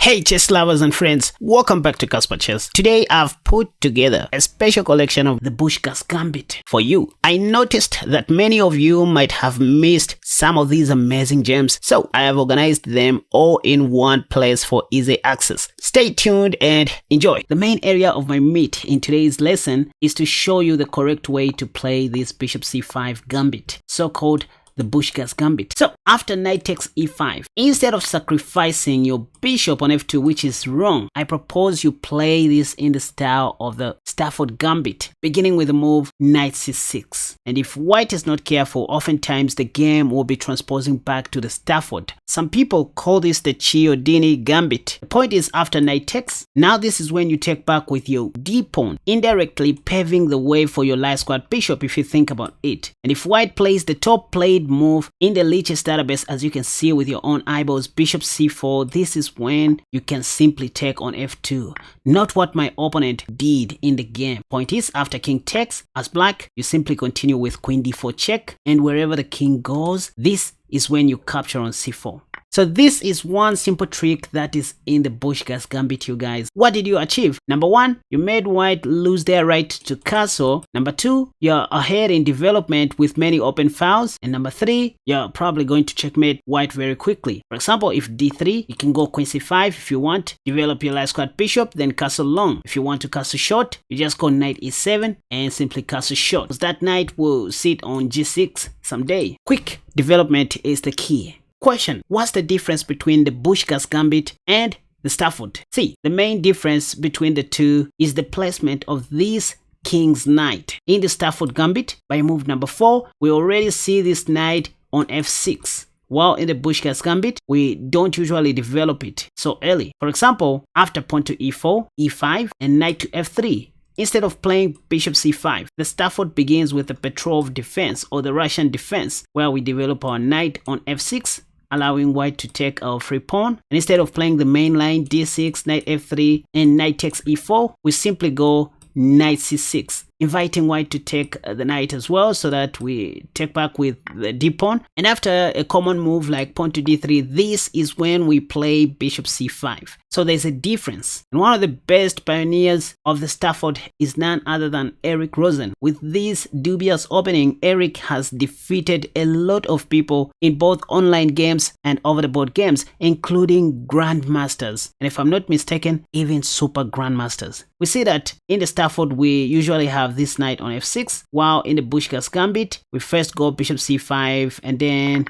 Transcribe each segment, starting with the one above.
Hey chess lovers and friends, welcome back to Casper Chess. Today I've put together a special collection of the Bushkas Gambit for you. I noticed that many of you might have missed some of these amazing gems, so I have organized them all in one place for easy access. Stay tuned and enjoy. The main area of my meat in today's lesson is to show you the correct way to play this Bishop c5 Gambit, so-called the Bushkas Gambit. So after knight takes e5, instead of sacrificing your bishop on f2, which is wrong, I propose you play this in the style of the Stafford Gambit, beginning with the move knight c6. And if white is not careful, oftentimes the game will be transposing back to the Stafford. Some people call this the Chiodini Gambit. The point is, after knight takes, now this is when you take back with your d pawn, indirectly paving the way for your light squad bishop if you think about it. And if white plays the top played move in the Lichess database, as you can see with your own eyeballs, bishop c4, this is when you can simply take on f2, not what my opponent did in the game. Point is, after king takes, as black, you simply continue with queen d4 check, and wherever the king goes, this is when you capture on c4. So this is one simple trick that is in the Bushkas Gambit, you guys. What did you achieve? Number one, you made white lose their right to castle. Number two, you're ahead in development with many open files. And number three, you're probably going to checkmate white very quickly. For example, if d3, you can go queen c5 if you want, develop your light squad bishop, then castle long. If you want to castle short, you just go knight e7 and simply castle short, because that knight will sit on g6 someday. Quick development is the key. Question: what's the difference between the Bushkas Gambit and the Stafford? See, the main difference between the two is the placement of this king's knight. In the Stafford Gambit, by move number 4, we already see this knight on f6. While in the Bushkas Gambit, we don't usually develop it so early. For example, after pawn to e4, e5, and knight to f3, instead of playing bishop c5, the Stafford begins with the Petrov defense or the Russian defense, where we develop our knight on f6, allowing white to take our free pawn. And instead of playing the main line d6, knight f3, and knight takes e4, we simply go knight c6, inviting white to take the knight as well, so that we take back with the d pawn. And after a common move like pawn to d3, this is when we play bishop c5. So there's a difference. And one of the best pioneers of the Stafford is none other than Eric Rosen. With this dubious opening, Eric has defeated a lot of people in both online games and over-the-board games, including grandmasters, and if I'm not mistaken, even super grandmasters. We see that in the Stafford, we usually have this knight on f6, while in the Bushkas Gambit, we first go bishop c5, and then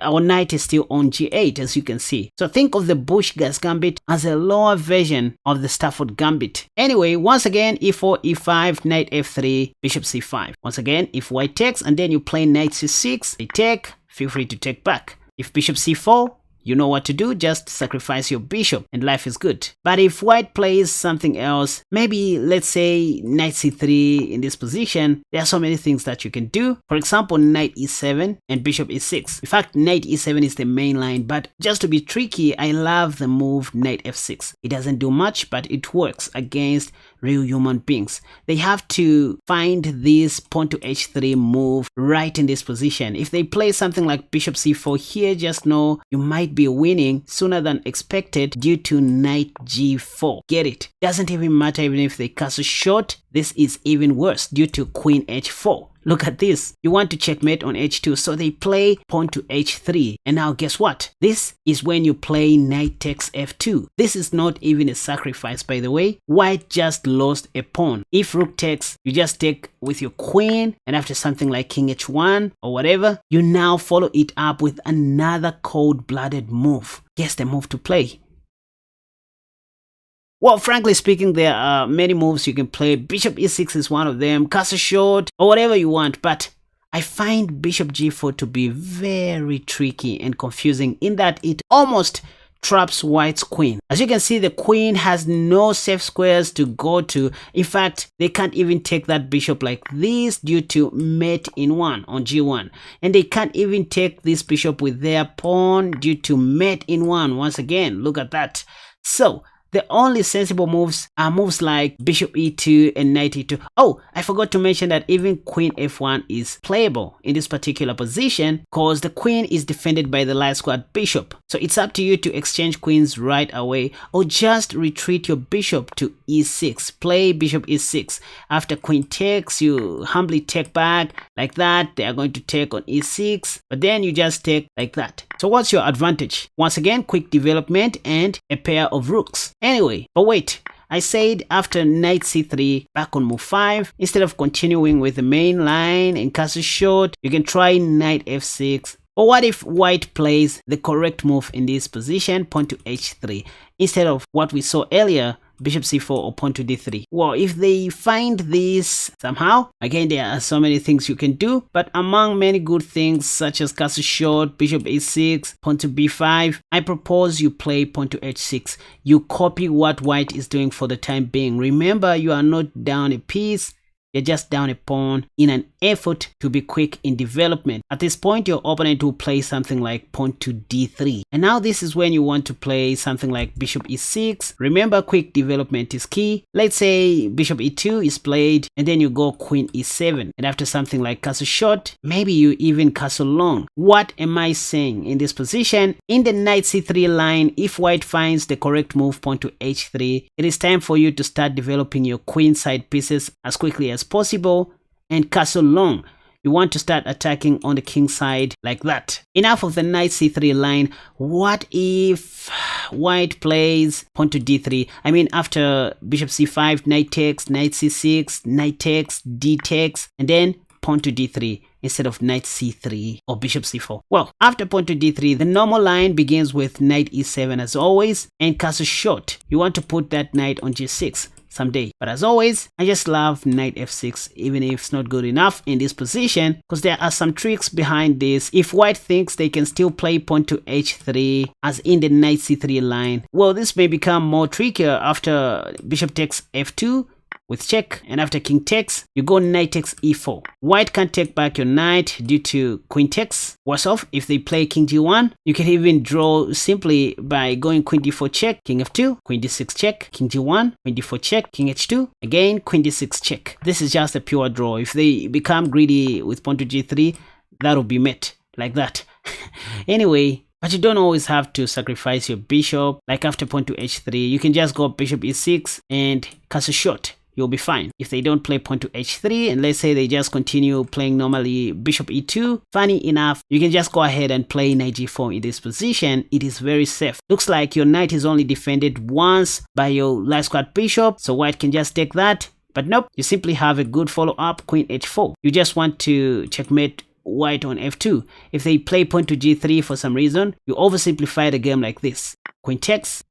our knight is still on g8, as you can see. So think of the Bushkas Gambit as a lower version of the Stafford Gambit. Anyway, once again, e4, e5, knight f3, bishop c5. Once again, if white takes and then you play knight c6, they take, feel free to take back. If bishop c4, you know what to do, just sacrifice your bishop and life is good. But if white plays something else, maybe let's say knight c3 in this position, there are so many things that you can do. For example, knight e7 and bishop e6. In fact, knight e7 is the main line, but just to be tricky, I love the move knight f6. It doesn't do much, but it works against real human beings. They have to find this pawn to h3 move right in this position. If they play something like bishop c4 here, just know you might be winning sooner than expected due to knight g4. Get it? Doesn't even matter even if they castle short. This is even worse due to queen h4. Look at this. You want to checkmate on h2, so they play pawn to h3. And now guess what? This is when you play knight takes f2. This is not even a sacrifice, by the way. White just lost a pawn. If rook takes, you just take with your queen, and after something like king h1 or whatever, you now follow it up with another cold-blooded move. Guess the move to play. Well, frankly speaking, there are many moves you can play. Bishop e6 is one of them, castle short, or whatever you want, but I find bishop g4 to be very tricky and confusing in that it almost traps white's queen. As you can see, the queen has no safe squares to go to. In fact, they can't even take that bishop like this due to mate in 1 on g1. And they can't even take this bishop with their pawn due to mate in 1. Once again, look at that. So The only sensible moves are moves like bishop e2 and knight e2. Oh, I forgot to mention that even queen f1 is playable in this particular position because the queen is defended by the light squared bishop. So it's up to you to exchange queens right away or just retreat your bishop to e6. Play bishop e6. After queen takes, you humbly take back like that. They are going to take on e6, but then you just take like that. So what's your advantage? Once again, quick development and a pair of rooks. Anyway, but wait, I said after knight c3, back on move 5, instead of continuing with the main line and castle short, you can try knight f6. But what if white plays the correct move in this position, pawn to h3, instead of what we saw earlier, bishop c4 or pawn to d3? Well, if they find this somehow, again, there are so many things you can do, but among many good things such as castle short, bishop a6, pawn to b5, I propose you play pawn to h6. You copy what white is doing for the time being. Remember, you are not down a piece. You're just down a pawn in an effort to be quick in development. At this point, your opponent will play something like pawn to d3. And now this is when you want to play something like bishop e6. Remember, quick development is key. Let's say bishop e2 is played and then you go queen e7. And after something like castle short, maybe you even castle long. What am I saying in this position? In the knight c3 line, if white finds the correct move, pawn to h3, it is time for you to start developing your queen side pieces as quickly as possible and castle long. You want to start attacking on the king side like that. Enough of the knight c3 line. What if white plays pawn to d3? I mean, after bishop c5, knight takes, knight c6, knight takes, d takes, and then pawn to d3 instead of knight c3 or bishop c4. Well, after pawn to d3, the normal line begins with knight e7 as always and castle short. You want to put that knight on g6 someday. But as always, I just love knight f6 even if it's not good enough in this position because there are some tricks behind this. If white thinks they can still play pawn to h3 as in the knight c3 line, well, this may become more trickier after bishop takes f2 with check, and after king takes, you go knight takes e4. White can't take back your knight due to queen takes. Worse off, if they play king g1, you can even draw simply by going queen d4 check, king f2, queen d6 check, king g1, queen d4 check, king h2, again queen d6 check. This is just a pure draw. If they become greedy with pawn to g3, that will be met like that. Anyway, but you don't always have to sacrifice your bishop. Like after pawn to h3, you can just go bishop e6 and castle short. You'll be fine. If they don't play pawn to h3 and let's say they just continue playing normally bishop e2, funny enough, you can just go ahead and play knight g4 in this position. It is very safe. Looks like your knight is only defended once by your light squared bishop, so white can just take that. But nope, you simply have a good follow-up, queen h4. You just want to checkmate white on f2. If they play pawn to g3 for some reason, you oversimplify the game like this. Queen takes,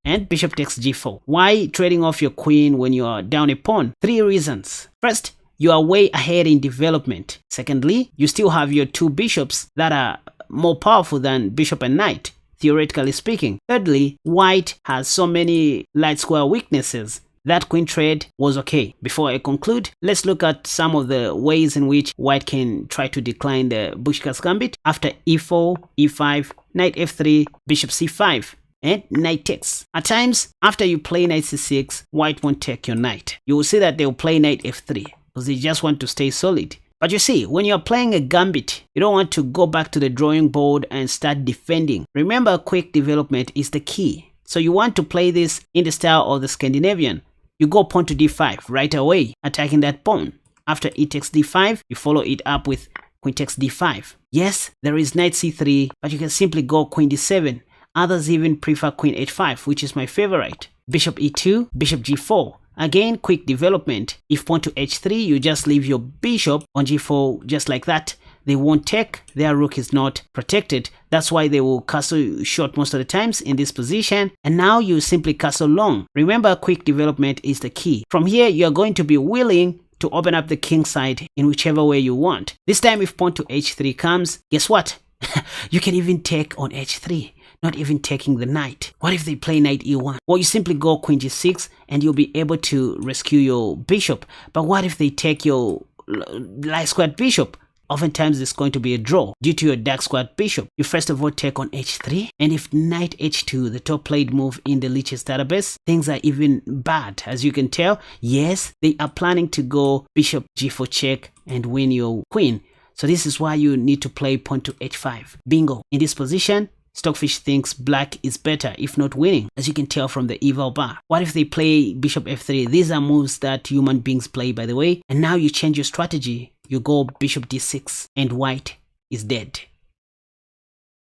and bishop takes g4. Why trading off your queen when you are down a pawn? 3 reasons. First, you are way ahead in development. Secondly, you still have your 2 bishops that are more powerful than bishop and knight, theoretically speaking. Thirdly, white has so many light square weaknesses. That queen trade was okay. Before I conclude, let's look at some of the ways in which white can try to decline the Bushkas Gambit. After e4, e5, knight f3, bishop c5, and knight takes. At times, after you play knight c6, white won't take your knight. You will see that they'll play knight f3 because they just want to stay solid. But you see, when you're playing a gambit, you don't want to go back to the drawing board and start defending. Remember, quick development is the key. So you want to play this in the style of the Scandinavian. You go pawn to d5 right away, attacking that pawn. After e takes d5, you follow it up with queen takes d5. Yes, there is knight c3, but you can simply go queen d7. Others even prefer queen h5, which is my favorite. Bishop e2, bishop g4. Again, quick development. If pawn to h3, you just leave your bishop on g4 just like that. They won't take, their rook is not protected. That's why they will castle short most of the times in this position. And now you simply castle long. Remember, quick development is the key. From here, you're going to be willing to open up the king side in whichever way you want. This time, if pawn to h3 comes, guess what? You can even take on h3, not even taking the knight. What if they play knight e1? Well, you simply go queen g6 and you'll be able to rescue your bishop. But what if they take your light squared bishop? oftentimes it's going to be a draw due to your dark squad bishop. You first of all take on h3, and if knight h2, the top played move in the Lichess database, things are even bad. As you can tell, yes, they are planning to go bishop g4 check and win your queen. So this is why you need to play pawn to h5. Bingo. In this position, Stockfish thinks black is better, if not winning, as you can tell from the eval bar. What if they play bishop f3? These are moves that human beings play, by the way. And now you change your strategy. You go bishop d6 and white is dead.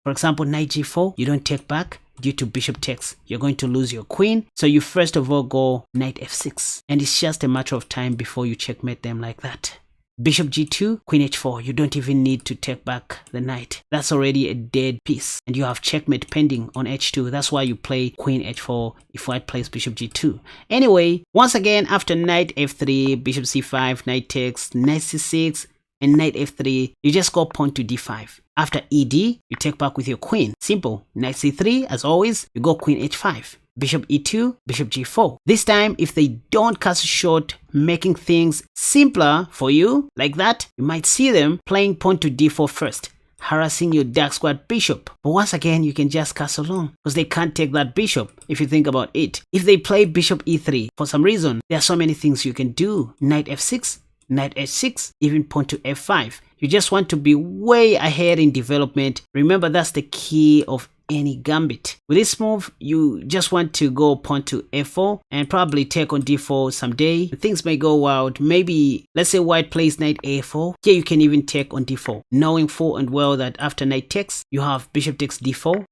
For example, knight g4, you don't take back due to bishop takes. You're going to lose your queen. So you first of all go knight f6. And it's just a matter of time before you checkmate them like that. Bishop g2, queen h4, you don't even need to take back the knight. That's already a dead piece. And you have checkmate pending on h2. That's why you play queen h4 if white plays bishop g2. Anyway, once again, after knight f3, bishop c5, knight takes, knight c6, and knight f3, you just go pawn to d5. After ed, you take back with your queen. Simple. Knight c3, as always, you go queen h5. Bishop e2, bishop g4. This time, if they don't cast a shot, making things simpler for you like that, you might see them playing pawn to d4 first, harassing your dark squad bishop. But once again, you can just cast along because they can't take that bishop if you think about it. If they play bishop e3, for some reason, there are so many things you can do. Knight f6, knight h6, even pawn to f5. You just want to be way ahead in development. Remember, that's the key of any gambit. With this move, you just want to go pawn to f4 and probably take on d4 someday. Things may go wild. Maybe, let's say white plays knight a4. Here you can even take on d4, knowing full and well that after knight takes, you have bishop takes d4,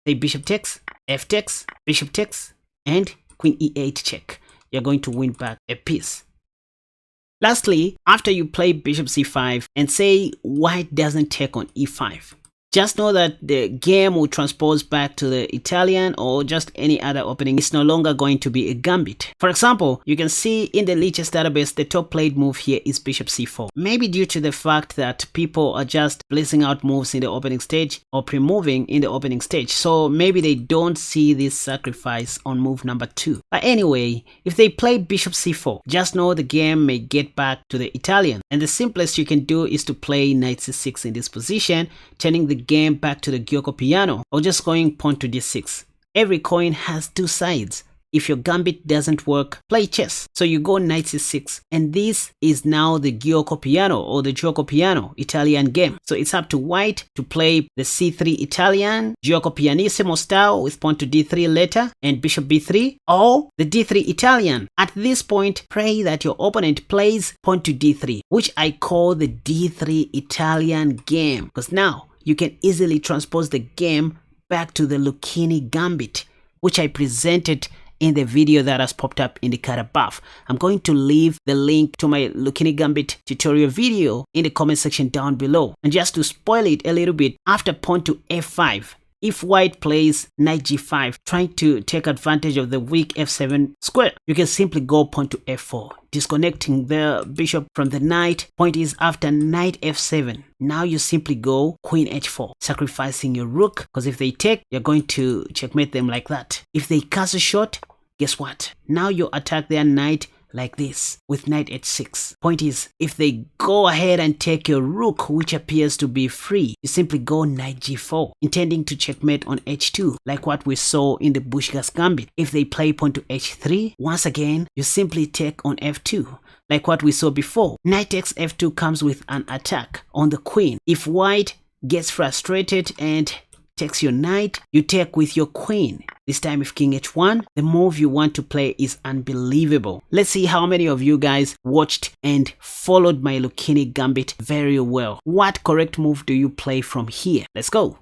say bishop takes, f takes, bishop takes, and queen e8 check. You're going to win back a piece. Lastly, after you play bishop c5 and say white doesn't take on e5, just know that the game will transpose back to the Italian or just any other opening. It's no longer going to be a gambit. For example, you can see in the Lichess database, the top played move here is bishop c4. Maybe due to the fact that people are just blazing out moves in the opening stage or pre-moving in the opening stage. So maybe they don't see this sacrifice on move number 2. But anyway, if they play bishop c4, just know the game may get back to the Italian. And the simplest you can do is to play knight c6 in this position, turning the game back to the Gyoko piano, or just going pawn to d6. Every coin has two sides. If your gambit doesn't work, play chess. So you go knight c6, and this is now the Gyoko piano or the Gioco piano Italian game. So it's up to white to play the c3 Italian Gioco pianissimo style with pawn to d3 later and bishop b3, or the d3 Italian. At this point, pray that your opponent plays pawn to d3, which I call the d3 Italian game, because now you can easily transpose the game back to the Lucini Gambit, which I presented in the video that has popped up in the card above. I'm going to leave the link to my Lucini Gambit tutorial video in the comment section down below. And just to spoil it a little bit, after pawn to f5, if white plays knight g5, trying to take advantage of the weak f7 square, you can simply go pawn to f4, disconnecting the bishop from the knight. Point is, after knight f7, now you simply go queen h4, sacrificing your rook, because if they take, you're going to checkmate them like that. If they cast a shot, guess what? Now you attack their knight like this with knight h6. Point is, if they go ahead and take your rook, which appears to be free, you simply go knight g4, intending to checkmate on h2, like what we saw in the Bushkas Gambit. If they play pawn to h3, once again, you simply take on f2, like what we saw before. Knight takes f2 comes with an attack on the queen. If white gets frustrated and takes your knight, you take with your queen. This time if king h1, the move you want to play is unbelievable. Let's see how many of you guys watched and followed my Lucini Gambit very well. What correct move do you play from here? Let's go.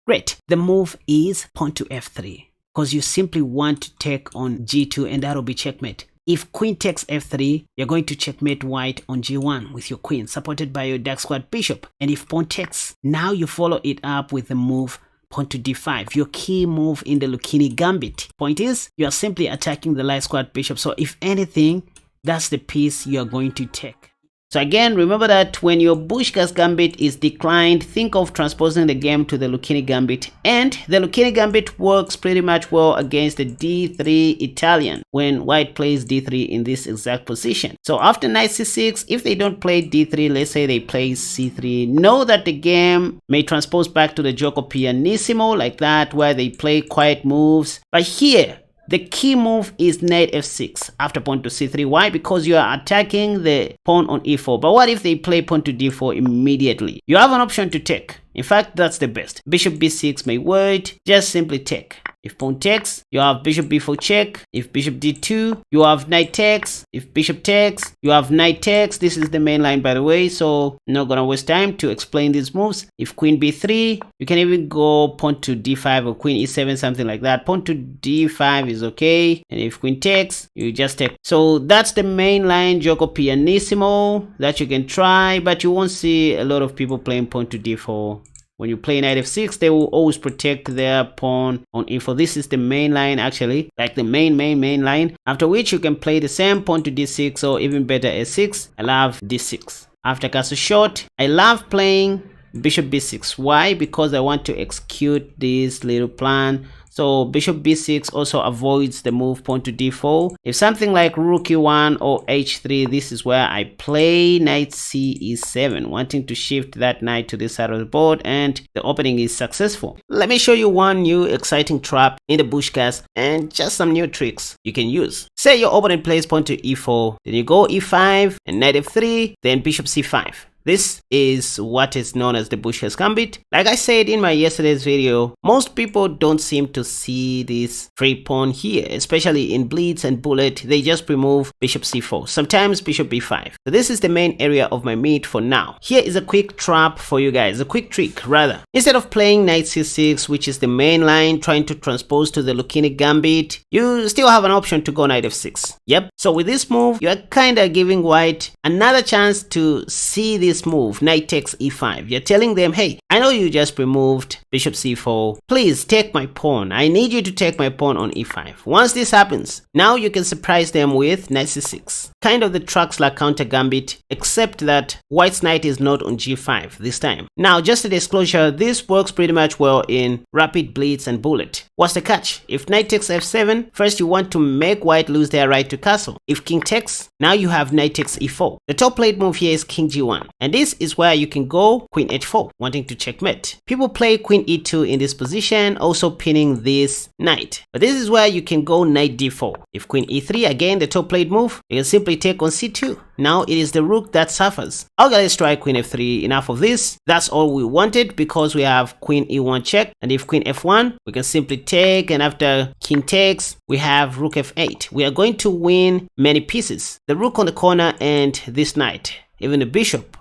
Great. The move is pawn to f3, because you simply want to take on g2 and that'll be checkmate. If queen takes f3, you're going to checkmate white on g1 with your queen, supported by your dark squad bishop. And if pawn takes, now you follow it up with the move pawn to d5, your key move in the Lucini Gambit. Point is, you are simply attacking the light squad bishop. So if anything, that's the piece you are going to take. So again, remember that when your Bushkas Gambit is declined, think of transposing the game to the Lucini Gambit. And the Lucini Gambit works pretty much well against the d3 Italian when white plays d3 in this exact position. So after knight c6, if they don't play d3, let's say they play c3, know that the game may transpose back to the gioco pianissimo like that, where they play quiet moves. But here, the key move is knight f6 after pawn to c3. Why? Because you are attacking the pawn on e4. But what if they play pawn to d4 immediately? You have an option to take. In fact, that's the best. Bishop b6 may wait. Just simply take. If pawn takes, you have bishop b4 check. If bishop d2, you have knight takes. If bishop takes, you have knight takes. This is the main line, by the way, so I'm not gonna waste time to explain these moves. If queen b3, you can even go pawn to d5 or queen e7, something like that. Pawn to d5 is okay. And if queen takes, you just take. So that's the main line, gioco pianissimo, that you can try, but you won't see a lot of people playing pawn to d4. When you play knight f6, they will always protect their pawn on e4. This is the main line, actually, like the main line. After which you can play the same pawn to d6, or even better s6. I love d6. After castle shot, I love playing bishop b6. Why? Because I want to execute this little plan. So bishop b6 also avoids the move pawn to d4. If something like rook e1 or h3, this is where I play knight ce7, wanting to shift that knight to this side of the board, and the opening is successful. Let me show you one new exciting trap in the Bushkas and just some new tricks you can use. Say your opponent plays pawn to e4, then you go e5 and knight f3, then bishop c5. This is what is known as the Bushkas Gambit. Like I said in my yesterday's video, most people don't seem to see this free pawn here, especially in blitz and bullet. They just remove bishop c4, sometimes bishop b5. So this is the main area of my meat for now. Here is a quick trap for you guys, a quick trick rather. Instead of playing knight c6, which is the main line, trying to transpose to the Lucini Gambit, you still have an option to go knight f6. Yep. So with this move, you are kind of giving white another chance to see this move, knight takes e5. You're telling them, hey, I know you just removed bishop c4. Please take my pawn. I need you to take my pawn on e5. Once this happens, now you can surprise them with knight c6. Kind of the Traxler counter gambit, except that white's knight is not on g5 this time. Now, just a disclosure, this works pretty much well in rapid blitz and bullet. What's the catch? If knight takes f7, first you want to make white lose their right to castle. If king takes, now you have knight takes e4. The top played move here is king g1. And this is where you can go queen h4, wanting to checkmate. People play queen e2 in this position, also pinning this knight. But this is where you can go knight d4. If queen e3, again the top played move, you can simply take on c2. Now it is the rook that suffers. Okay, let's try queen f3. Enough of this. That's all we wanted because we have queen e1 check. And if queen f1, we can simply take, and after king takes, we have rook f8. We are going to win many pieces. The rook on the corner and this knight, even the bishop.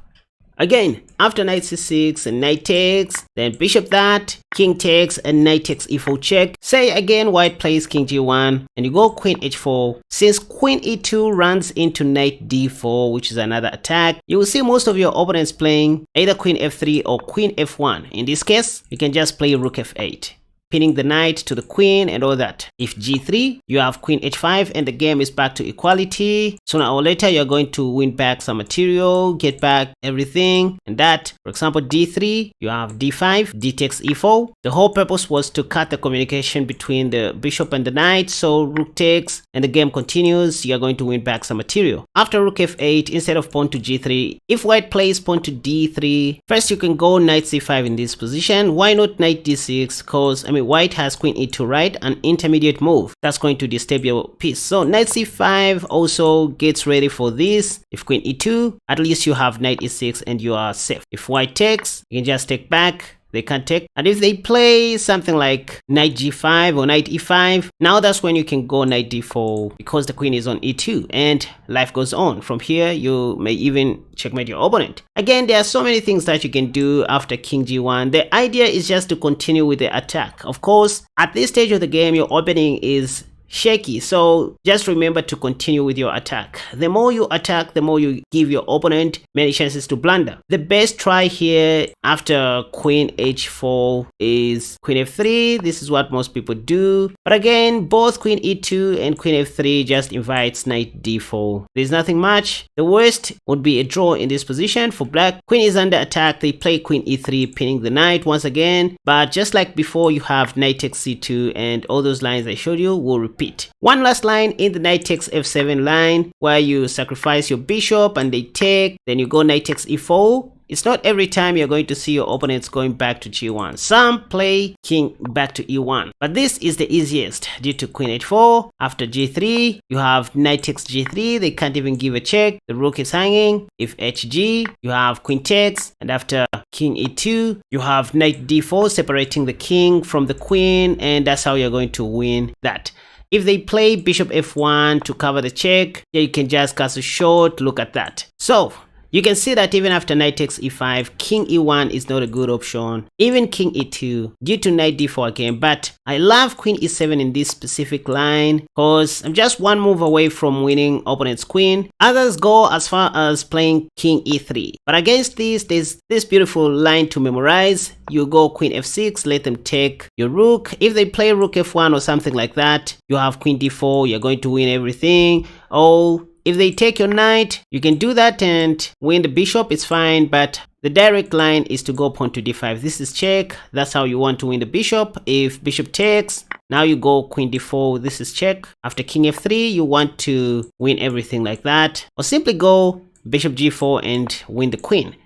Again, after knight c6 and knight takes, then bishop that, king takes and knight takes e4 check. Say again white plays king g1 and you go queen h4. Since queen e2 runs into knight d4, which is another attack, you will see most of your opponents playing either queen f3 or queen f1. In this case, you can just play rook f8. Pinning the knight to the queen and all that. If g3, you have queen h5 and the game is back to equality. Sooner or later, you're going to win back some material, get back everything and that. For example, d3, you have d5, d takes e4. The whole purpose was to cut the communication between the bishop and the knight. So rook takes and the game continues. You're going to win back some material. After rook f8, instead of pawn to g3, if white plays pawn to d3, first you can go knight c5 in this position. Why not knight d6? Because white has queen e2, right? An intermediate move that's going to disturb your piece. So knight c5 also gets ready for this. If queen e2, at least you have knight e6 and you are safe. If white takes, you can just take back. They can't take. And if they play something like knight g5 or knight e5, now that's when you can go knight d4 because the queen is on e2 and life goes on. From here, you may even checkmate your opponent. Again, there are so many things that you can do after king g1. The idea is just to continue with the attack. Of course, at this stage of the game, your opening is shaky, so just remember to continue with your attack. The more you attack, the more you give your opponent many chances to blunder. The best try here after queen h4 is queen f3. This is what most people do, but again, both queen e2 and queen f3 just invites knight d4. There's nothing much. The worst would be a draw in this position for black. Queen is under attack. They play queen e3, pinning the knight once again, but just like before, you have knight takes c2, and all those lines I showed you will repeat. One last line in the knight takes f7 line, where you sacrifice your bishop and they take, then you go knight takes e4. It's not every time you're going to see your opponents going back to g1. Some play king back to e1, but this is the easiest due to queen h4. After g3, you have knight takes g3. They can't even give a check. The rook is hanging. If hg, you have queen takes, and after king e2, you have knight d4, separating the king from the queen, and that's how you're going to win that. If they play bishop f1 to cover the check, yeah, you can just cast a short. Look at that. So you can see that even after knight takes e5, king e1 is not a good option, even king e2 due to knight d4 again. But I love queen e7 in this specific line because I'm just one move away from winning opponent's queen. Others go as far as playing king e3, but against this, there's this beautiful line to memorize. You go queen f6, let them take your rook. If they play rook f1 or something like that, you have queen d4, you're going to win everything. Oh, if they take your knight, you can do that and win the bishop, it's fine, but the direct line is to go pawn to d5. This is check. That's how you want to win the bishop. If bishop takes, now you go queen d4. This is check. After king f3, you want to win everything like that, or simply go bishop g4 and win the queen.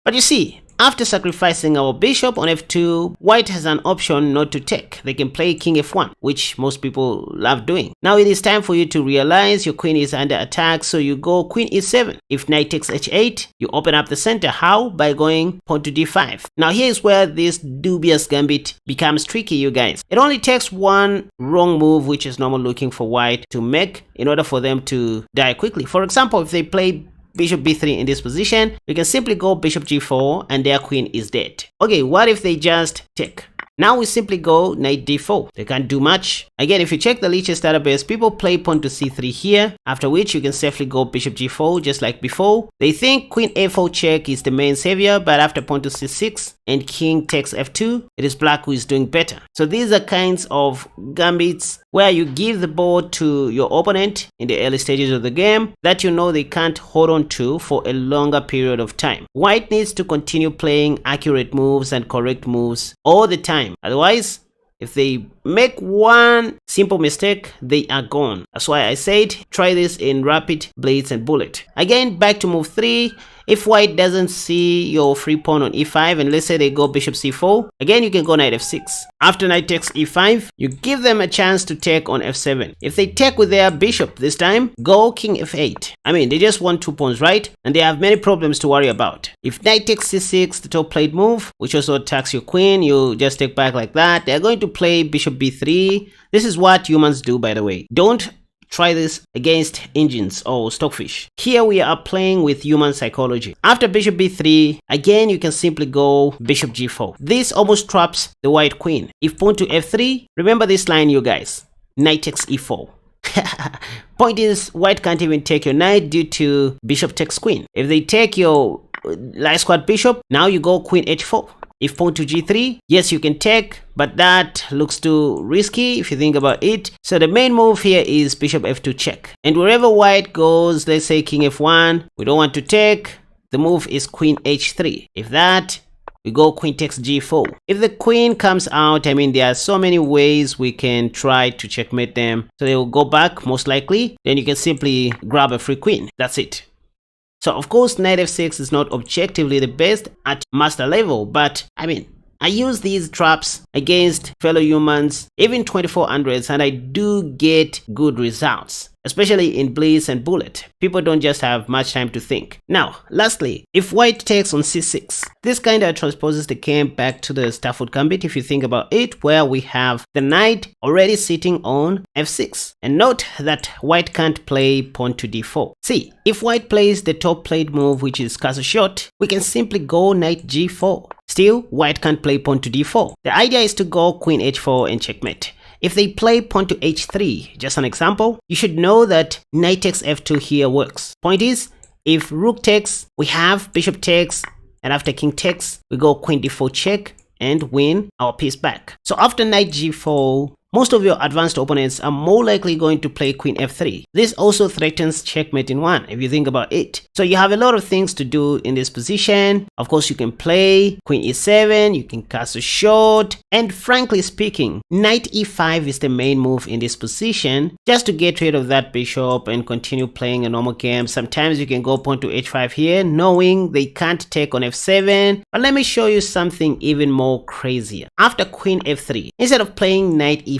But you see, after sacrificing our bishop on f2, white has an option not to take. They can play king f1, which most people love doing. Now it is time for you to realize your queen is under attack, so you go queen e7. If knight takes h8, you open up the center. How? By going pawn to d5. Now here is where this dubious gambit becomes tricky, you guys. It only takes one wrong move, which is normal looking for white to make, in order for them to die quickly. For example, if they play bishop b3 in this position, you can simply go bishop g4 and their queen is dead. Okay, what if they just take? Now we simply go knight d4. They can't do much. Again, if you check the Lichess database, people play pawn to c3 here, after which you can safely go bishop g4 just like before. They think queen a4 check is the main savior, but after pawn to c6 and king takes f2, it is black who is doing better. So these are kinds of gambits where you give the board to your opponent in the early stages of the game that you know they can't hold on to for a longer period of time. White needs to continue playing accurate moves and correct moves all the time. Otherwise, if they make one simple mistake, they are gone. That's why I said try this in rapid, blitz, and bullet. Again, back to move 3. If white doesn't see your free pawn on e5, and let's say they go bishop c4, again you can go knight f6. After knight takes e5, you give them a chance to take on f7. If they take with their bishop this time, go king f8. I mean, they just want 2 pawns, right? And they have many problems to worry about. If knight takes c6, the top played move, which also attacks your queen, you just take back like that. They're going to play bishop b3. This is what humans do, by the way. Don't try this against engines or stockfish. Here we are playing with human psychology. After bishop b3, again you can simply go bishop g4. This almost traps the white queen. If pawn to f3, remember this line, you guys. Knight takes e4. Point is, white can't even take your knight due to bishop takes queen. If they take your light squad bishop, now you go queen h4. If pawn to g3, yes, you can take, but that looks too risky if you think about it. So the main move here is bishop f2 check. And wherever white goes, let's say king f1, we don't want to take. The move is queen h3. If that, we go queen takes g4. If the queen comes out, I mean, there are so many ways we can try to checkmate them. So they will go back most likely. Then you can simply grab a free queen. That's it. So of course, knight f6 is not objectively the best at master level, but I mean, I use these traps against fellow humans, even 2400s, and I do get good results, especially in blitz and bullet. People don't just have much time to think. Now, lastly, if white takes on c6, this kind of transposes the game back to the Stafford Gambit if you think about it, where we have the knight already sitting on f6. And note that white can't play pawn to d4. See, if white plays the top played move, which is castle shot, we can simply go knight g4. Still, white can't play pawn to d4. The idea is to go queen h4 and checkmate. if they play pawn to h3, just an example, you should know that knight takes f2 here works. Point is, if rook takes, we have bishop takes, and after king takes, we go queen d4 check and win our piece back. So after knight g4, most of your advanced opponents are more likely going to play queen f3. This also threatens checkmate in one, if you think about it. So you have a lot of things to do in this position. Of course, you can play queen e7, you can castle short, and frankly speaking, knight e5 is the main move in this position, just to get rid of that bishop and continue playing a normal game. Sometimes you can go pawn to h5 here, knowing they can't take on f7. But let me show you something even more crazier. After queen f3, instead of playing knight e5,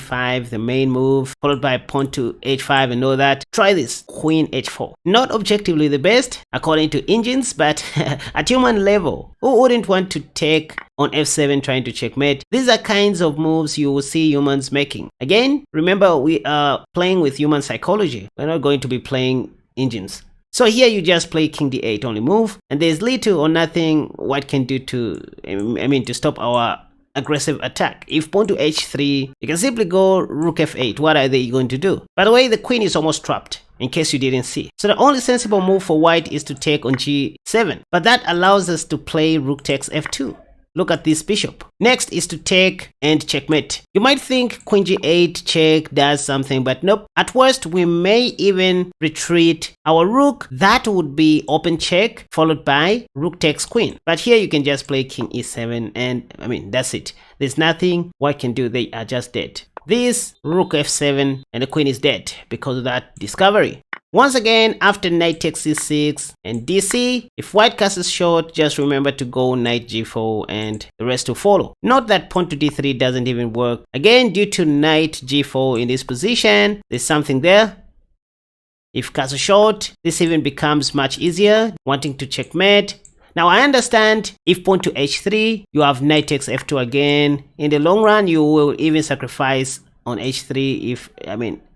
the main move, followed by pawn to h5 and all that, try this, queen h4. Not objectively the best, according to engines, but at human level, who wouldn't want to take on f7 trying to checkmate? These are kinds of moves you will see humans making. Again, remember, we are playing with human psychology. We're not going to be playing engines. So here you just play king d8 only move, and there's little or nothing white can do to stop our aggressive attack. If pawn to h3, you can simply go rook f8. What are they going to do? By the way, the queen is almost trapped, in case you didn't see. So the only sensible move for white is to take on g7, but that allows us to play rook takes f2. Look at this bishop. Next is to take and checkmate. You might think queen g8 check does something, but nope. At worst, we may even retreat our rook. That would be open check, followed by rook takes queen. But here you can just play king e7, and that's it. There's nothing white can do. They are just dead. This rook f7, and the queen is dead because of that discovery. Once again, after knight takes c6 and dc, if white castles short, just remember to go knight g4 and the rest to follow. Note that pawn to d3 doesn't even work. Again, due to knight g4 in this position, there's something there. If castle short, this even becomes much easier, wanting to checkmate. Now I understand if pawn to h3, you have knight takes f2 again. In the long run, you will even sacrifice on h3 if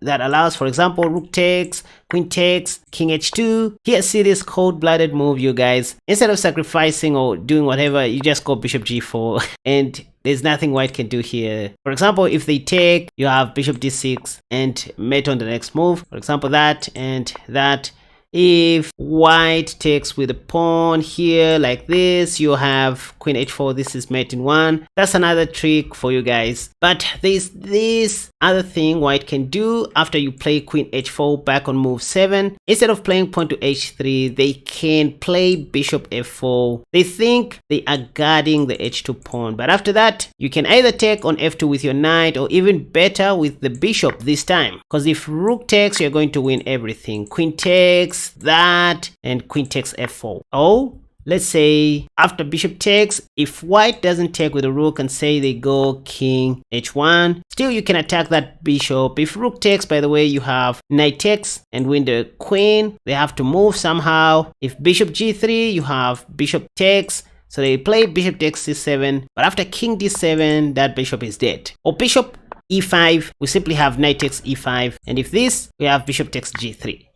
that allows, for example, rook takes, queen takes, king h2. Here, see this cold-blooded move, you guys. Instead of sacrificing or doing whatever, you just go bishop g4 and there's nothing white can do here. For example, if they take, you have bishop d6 and mate on the next move. For example, that and that. If white takes with a pawn here like this, you have queen h4. This is mate in one. That's another trick for you guys. But there's this other thing white can do after you play queen h4 back on move 7. Instead of playing pawn to h3, they can play bishop f4. They think they are guarding the h2 pawn. But after that, you can either take on f2 with your knight, or even better with the bishop this time. Because if rook takes, you're going to win everything. Queen takes, that, and queen takes f4. Oh, let's say after bishop takes, if white doesn't take with a rook and say they go king h1, still you can attack that bishop. If rook takes, by the way, you have knight takes and win the queen. They have to move somehow. If bishop g3, you have bishop takes. So they play bishop takes c7, but after king d7, that bishop is dead. Or bishop e5, we simply have knight takes e5, and if this, we have bishop takes g3.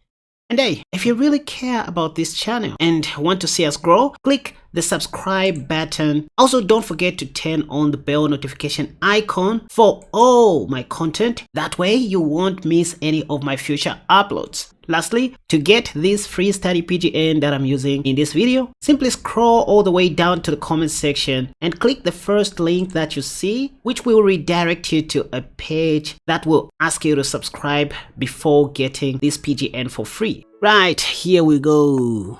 And hey, if you really care about this channel and want to see us grow, click the subscribe button. Also, don't forget to turn on the bell notification icon for all my content. That way you won't miss any of my future uploads. Lastly, to get this free study PGN that I'm using in this video, simply scroll all the way down to the comment section and click the first link that you see, which will redirect you to a page that will ask you to subscribe before getting this PGN for free. Right, here we go.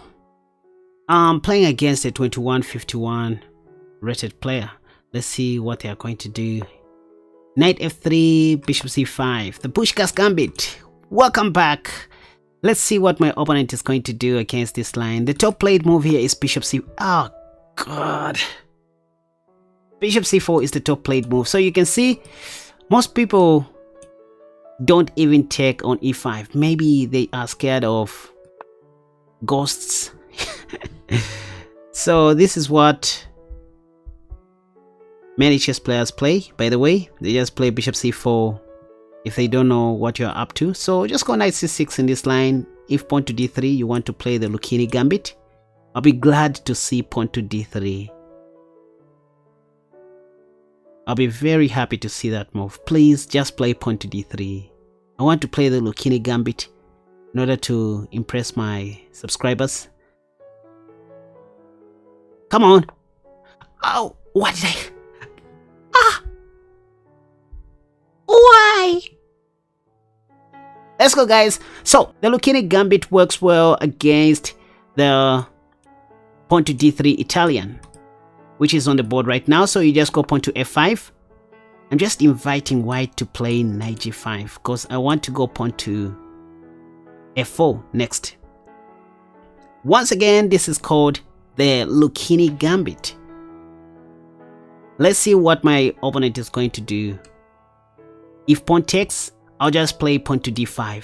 I'm playing against a 2151 rated player. Let's see what they are going to do. Knight f3, bishop c5, the Bushkas Gambit. Welcome back. Let's see what my opponent is going to do against this line. The top played move here is bishop c. Oh god. Bishop c4 is the top played move. So you can see most people don't even take on e5. Maybe they are scared of ghosts. So this is what many chess players play, by the way. They just play bishop c4 if they don't know what you're up to. So just go knight c6 in this line. If pawn to d3, you want to play the Lucini Gambit, I'll be glad to see pawn to d3. I'll be very happy to see that move. Please just play pawn to d3. I want to play the Lucini Gambit in order to impress my subscribers. Come on. Oh, what did I... Ah! Why? Let's go, guys. So, the Lucini Gambit works well against the pawn to d3 Italian, which is on the board right now. So you just go pawn to f5. I'm just inviting white to play knight g5 because I want to go pawn to f4 next. Once again, this is called the Lucini Gambit. Let's see what my opponent is going to do. If pawn takes, I'll just play pawn to d5.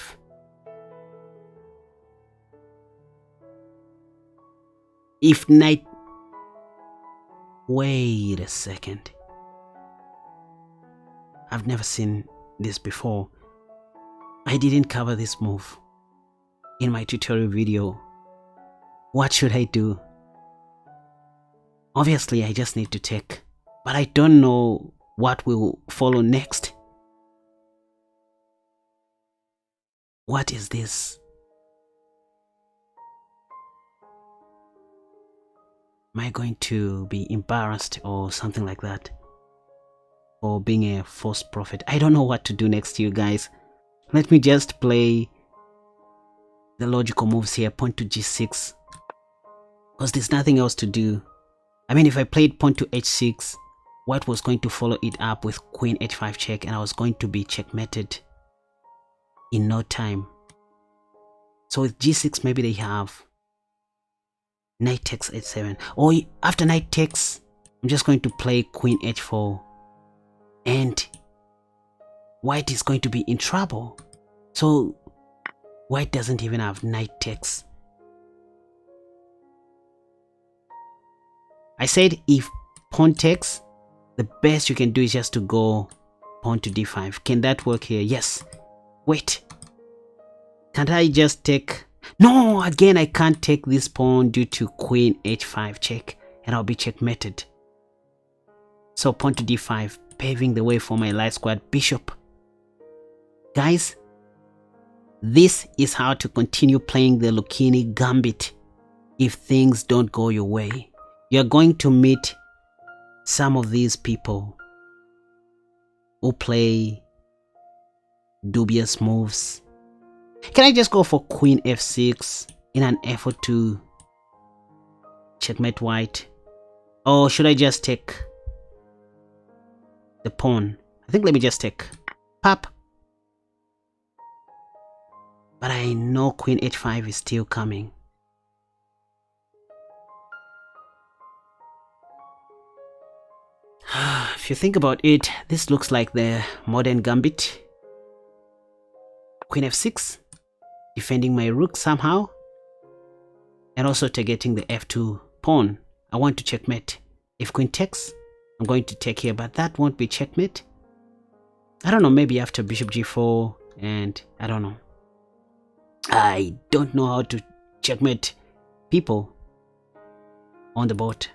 If knight... Wait a second. I've never seen this before. I didn't cover this move in my tutorial video. What should I do? Obviously, I just need to take, but I don't know what will follow next. What is this? Am I going to be embarrassed or something like that? Or being a false prophet? I don't know what to do next, you guys. Let me just play the logical moves here. Pawn to g6. Because there's nothing else to do. I mean, if I played pawn to h6, white was going to follow it up with queen h5 check, and I was going to be checkmated in no time. So with g6, maybe they have knight takes h7. Or after knight takes, I'm just going to play queen h4. And white is going to be in trouble. So white doesn't even have knight takes. I said if pawn takes, the best you can do is just to go pawn to d5. Can that work here? Yes. Wait. Can't I just take... No, again, I can't take this pawn due to queen h5 check, and I'll be checkmated. So pawn to d5, paving the way for my light squad bishop. Guys, this is how to continue playing the Lucini Gambit if things don't go your way. You're going to meet some of these people who play dubious moves. Can I just go for queen f6 in an effort to checkmate white? Or should I just take the pawn? I think let me just take pop. But I know queen h5 is still coming. If you think about it, this looks like the modern gambit. Queen f6, defending my rook somehow, and also targeting the f2 pawn. I want to checkmate. If queen takes, I'm going to take here, but that won't be checkmate. I don't know, maybe after bishop g4, and I don't know. I don't know how to checkmate people on the board.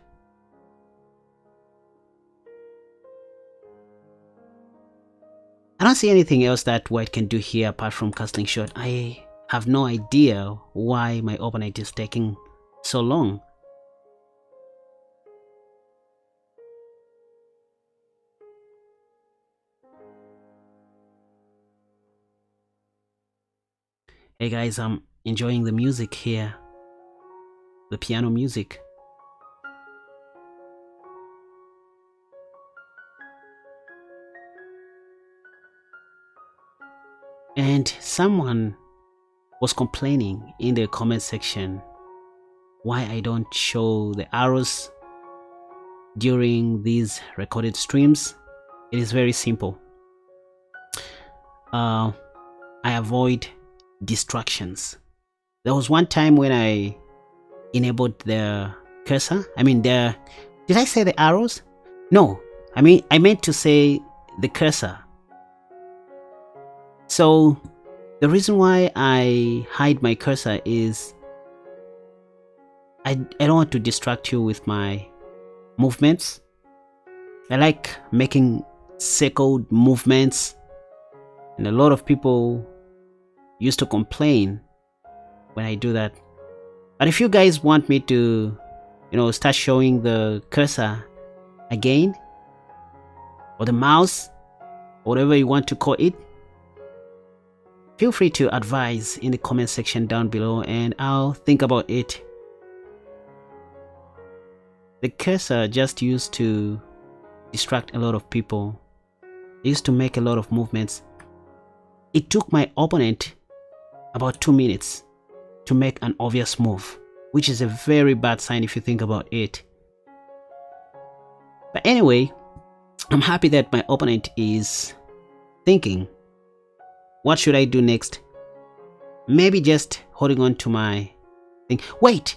I don't see anything else that white can do here apart from castling short. I have no idea why my opponent is taking so long. Hey guys, I'm enjoying the music here. The piano music. And someone was complaining in the comment section why I don't show the arrows during these recorded streams. It is very simple. I avoid distractions. There was one time when I enabled the cursor. I mean the... Did I say the arrows? No. I meant to say the cursor. So the reason why I hide my cursor is I don't want to distract you with my movements. I like making circled movements, and a lot of people used to complain when I do that. But if you guys want me to, start showing the cursor again, or the mouse, whatever you want to call it, feel free to advise in the comment section down below and I'll think about it. The cursor just used to distract a lot of people. It used to make a lot of movements. It took my opponent about 2 minutes to make an obvious move, which is a very bad sign if you think about it. But anyway, I'm happy that my opponent is thinking, what should I do next? Maybe just holding on to my thing. Wait!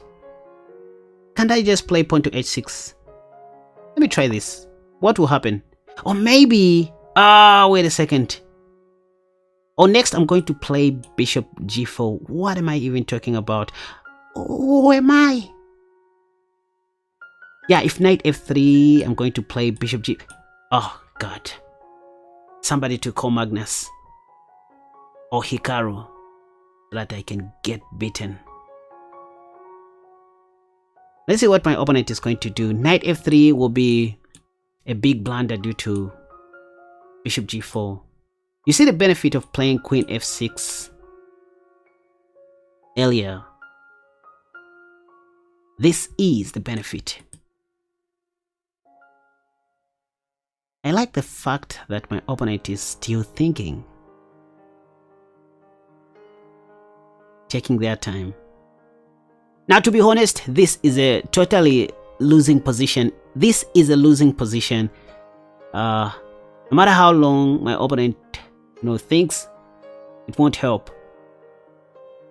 Can't I just play pawn to h6? Let me try this. What will happen? Or maybe... wait a second. Or next I'm going to play bishop g4. What am I even talking about? Who am I? Yeah, if knight f3, I'm going to play bishop g... Oh, God. Somebody to call Magnus. Or Hikaru. So that I can get beaten. Let's see what my opponent is going to do. Knight f3 will be a big blunder due to bishop g4. You see the benefit of playing queen f6 earlier. This is the benefit. I like the fact that my opponent is still thinking, taking their time. Now, to be honest, this is a totally losing position. This is a losing position. No matter how long my opponent thinks, it won't help.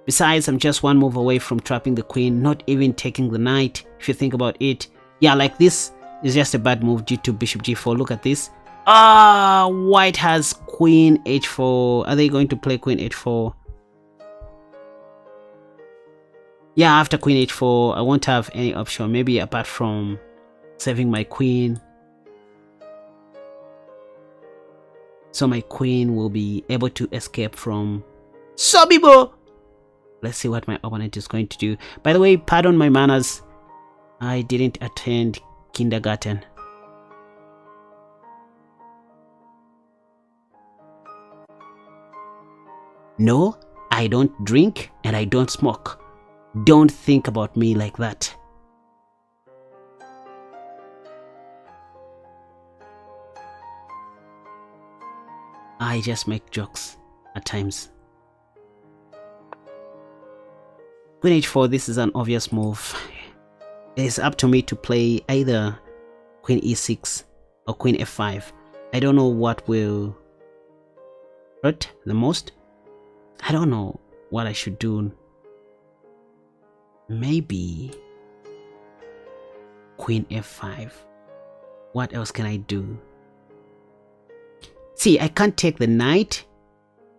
Besides, I'm just one move away from trapping the queen, not even taking the knight, if you think about it. Yeah, like this is just a bad move due to bishop g4. Look at this. White has queen h4. Are they going to play queen h4? Yeah, after queen h4, I won't have any option, maybe apart from saving my queen. So my queen will be able to escape from Sobibo. Let's see what my opponent is going to do. By the way, pardon my manners. I didn't attend kindergarten. No, I don't drink and I don't smoke. Don't think about me like that. I just make jokes at times. Queen h4, this is an obvious move. It is up to me to play either queen e6 or queen f5. I don't know what will hurt the most. I don't know what I should do. Maybe queen f5. What else can I do? See, I can't take the knight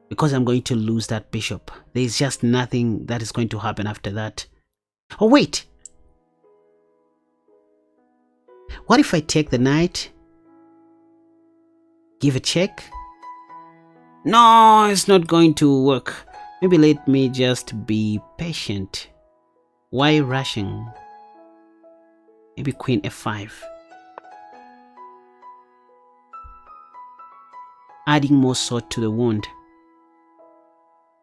because I'm going to lose that bishop. There's just nothing that is going to happen after that. Oh, wait. What if I take the knight? Give a check? No, it's not going to work. Maybe let me just be patient. Why rushing? Maybe queen f5. Adding more salt to the wound.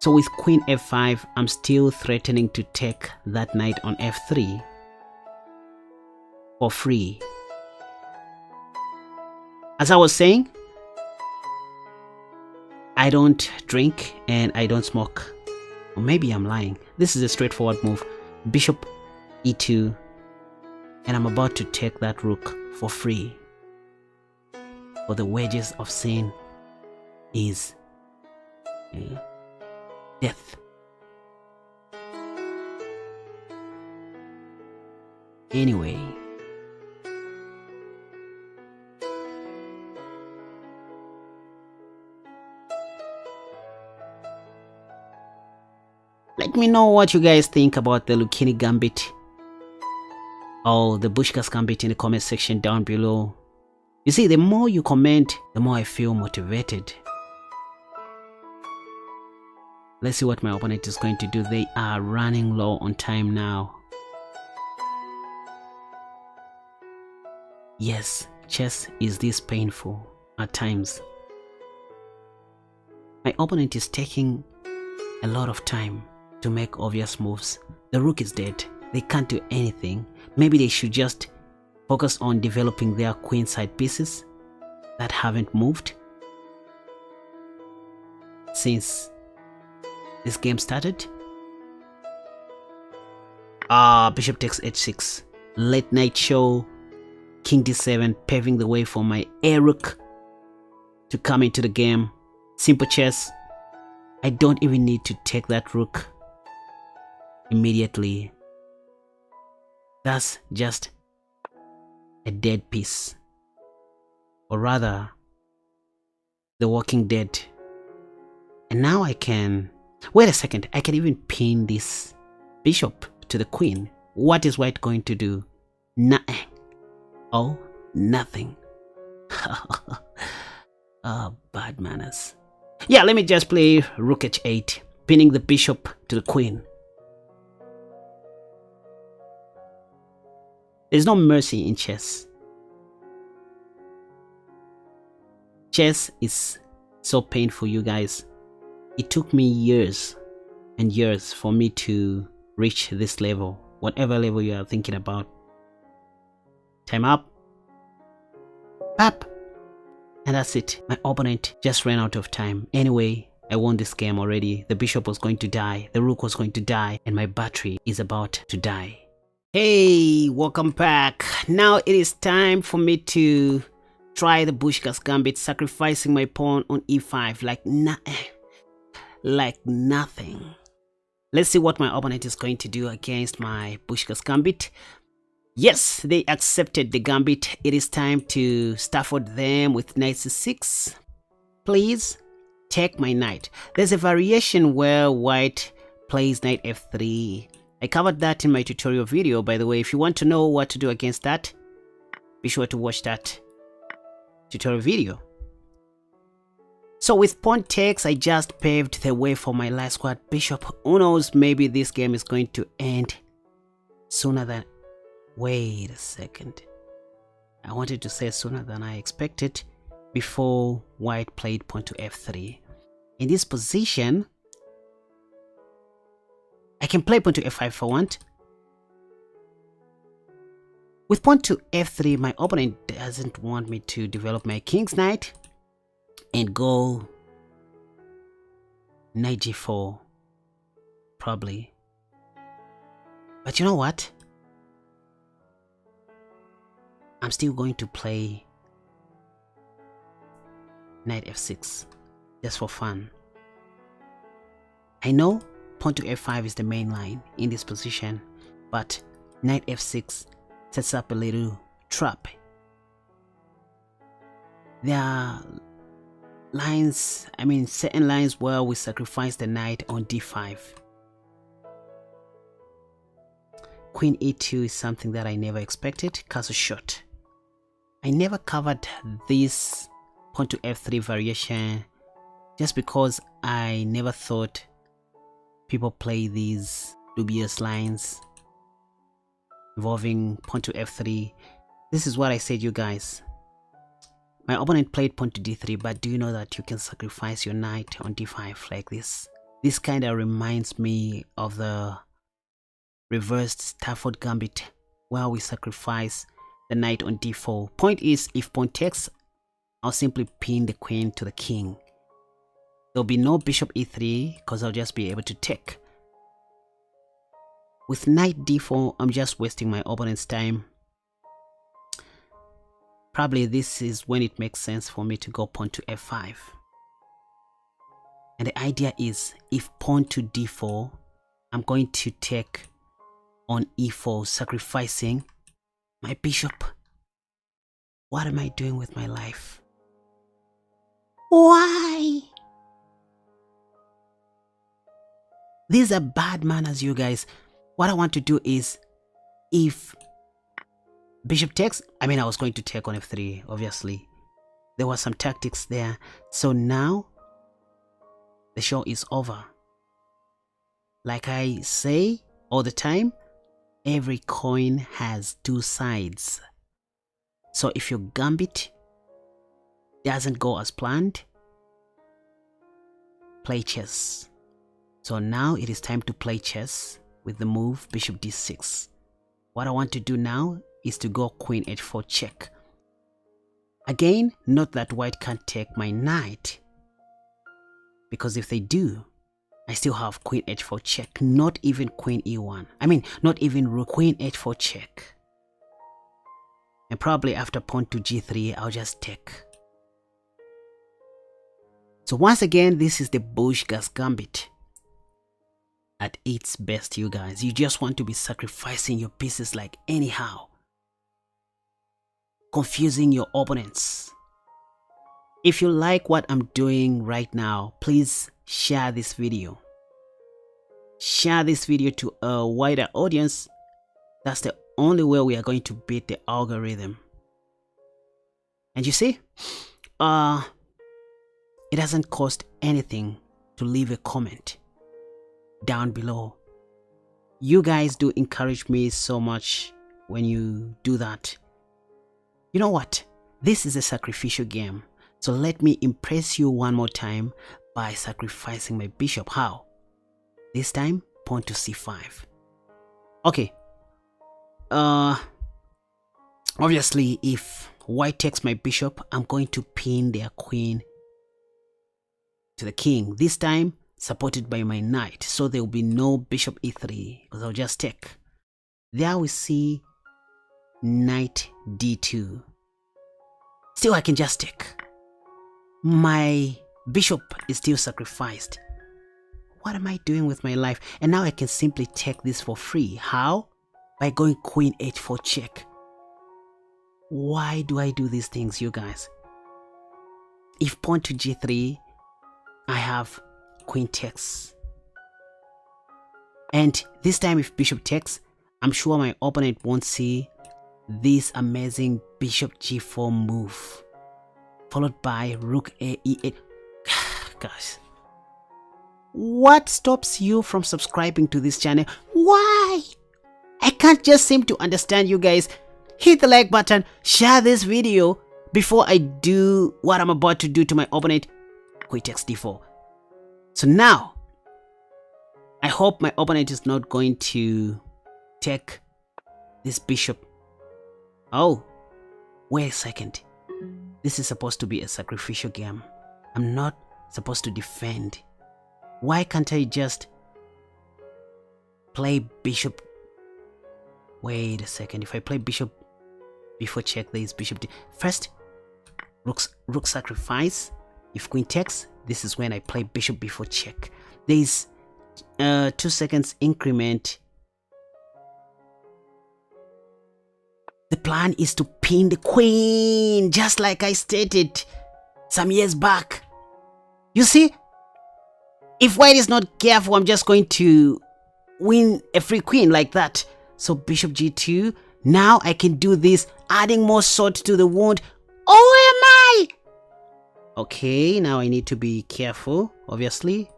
So with queen f5, I'm still threatening to take that knight on f3 for free. As I was saying, I don't drink and I don't smoke. Or maybe I'm lying. This is a straightforward move. Bishop e2, and I'm about to take that rook for free. For the wages of sin is death. Anyway, let me know what you guys think about the Lucini Gambit or the Bushkas Gambit in the comment section down below. You see, the more you comment, the more I feel motivated. Let's see what my opponent is going to do. They are running low on time now. Yes, chess is this painful at times. My opponent is taking a lot of time to make obvious moves. The rook is dead. They can't do anything. Maybe they should just focus on developing their queenside pieces that haven't moved since this game started. Bishop takes h6. Late night show. King d7, paving the way for my a-rook to come into the game. Simple chess. I don't even need to take that rook immediately. That's just a dead piece. Or rather, the walking dead. And now I can... Wait a second, I can even pin this bishop to the queen. What is white going to do? Nothing. Oh, nothing. Oh, bad manners. Yeah, let me just play rook h8, pinning the bishop to the queen. There's no mercy in chess. Chess is so painful, you guys. It took me years and years for me to reach this level, whatever level you are thinking about. Time up. Pap. And that's it. My opponent just ran out of time. Anyway, I won this game already. The bishop was going to die, the rook was going to die, and my battery is about to die. Hey, welcome back. Now it is time for me to try the Bushkas Gambit, sacrificing my pawn on e5 like nothing. Let's see what my opponent is going to do against my Bushkas Gambit. Yes, they accepted the gambit. It is time to Stafford them with knight c6. Please take my knight. There's a variation where white plays knight f3. I covered that in my tutorial video, by the way. If you want to know what to do against that, be sure to watch that tutorial video. So with pawn takes, I just paved the way for my last squad bishop. Who knows, maybe this game is going to end sooner than... Wait a second. I wanted to say sooner than I expected, before white played pawn to f3. In this position, I can play pawn to f5 if I want. With pawn to f3, my opponent doesn't want me to develop my king's knight and go knight g4, probably. But you know what? I'm still going to play knight f6 just for fun. I know pawn to f5 is the main line in this position, but knight f6 sets up a little trap. There are lines, certain lines where we sacrifice the knight on d5. Queen e2 is something that I never expected. Castle shot. I never covered this pawn to f3 variation just because I never thought people play these dubious lines involving pawn to f3. This is what I said, you guys. My opponent played pawn to d3, but do you know that you can sacrifice your knight on d5 like this? This kind of reminds me of the reversed Stafford Gambit, where we sacrifice the knight on d4. Point is, if pawn takes, I'll simply pin the queen to the king. There'll be no bishop e3 because I'll just be able to take. With knight d4, I'm just wasting my opponent's time. Probably this is when it makes sense for me to go pawn to f5. And the idea is, if pawn to d4, I'm going to take on e4, sacrificing my bishop. What am I doing with my life? Why? These are bad manners, you guys. What I want to do is, if Bishop takes. I mean, I was going to take on f3, obviously. There were some tactics there. So now, the show is over. Like I say all the time, every coin has two sides. So if your gambit doesn't go as planned, play chess. So now it is time to play chess with the move bishop d6. What I want to do now is to go queen h4 check. Again, note that white can't take my knight, because if they do, I still have queen h4 check, not even queen e1. I mean, not even rook, queen h4 check. And probably after pawn to g3, I'll just take. So once again, this is the Bushkas Gambit at its best, you guys. You just want to be sacrificing your pieces like anyhow, confusing your opponents. If you like what I'm doing right now, please share this video. Share this video to a wider audience. That's the only way we are going to beat the algorithm. And you see, it doesn't cost anything to leave a comment down below. You guys do encourage me so much when you do that. You know what? This is a sacrificial game. So let me impress you one more time by sacrificing my bishop. How? This time, pawn to c5. Okay. Obviously, if white takes my bishop, I'm going to pin their queen to the king. This time, supported by my knight. So there will be no bishop e3, because I'll just take. There we see knight d2. Still, I can just take. My bishop is still sacrificed. What am I doing with my life? And now I can simply take this for free. How? By going queen h4 check. Why do I do these things, you guys? If pawn to g3, I have queen takes. And this time if bishop takes, I'm sure my opponent won't see this amazing bishop g4 move, followed by rook a e8. Guys, what stops you from subscribing to this channel? Why? I can't just seem to understand, you guys. Hit the like button, share this video before I do what I'm about to do to my opponent. Queen takes d4. So now, I hope my opponent is not going to take this bishop. Oh, wait a second. This is supposed to be a sacrificial game. I'm not supposed to defend. Why can't I just play bishop? Wait a second. If I play bishop before check, there is bishop d. First, rook sacrifice. If queen takes, this is when I play bishop before check. There is 2 seconds increment. The plan is to pin the queen, just like I stated some years back. You see, if white is not careful, I'm just going to win a free queen like that. So bishop g2. Now I can do this, adding more salt to the wound. Oh, am I? Okay, now I need to be careful, obviously.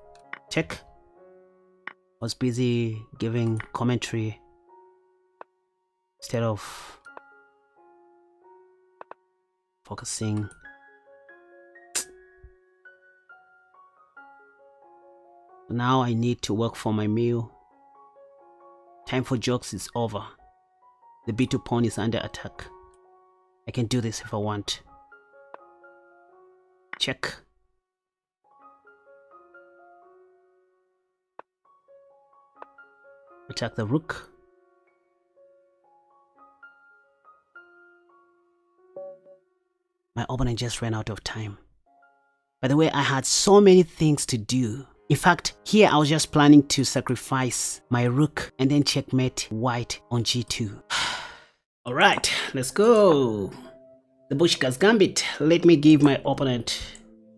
Check. I was busy giving commentary instead of focusing. Now I need to work for my meal. Time for jokes is over. The b2 pawn is under attack. I can do this if I want. Check. Attack the rook. My opponent just ran out of time. By the way, I had so many things to do. In fact, here I was just planning to sacrifice my rook and then checkmate white on g2. Alright, let's go. The Bushkas Gambit. Let me give my opponent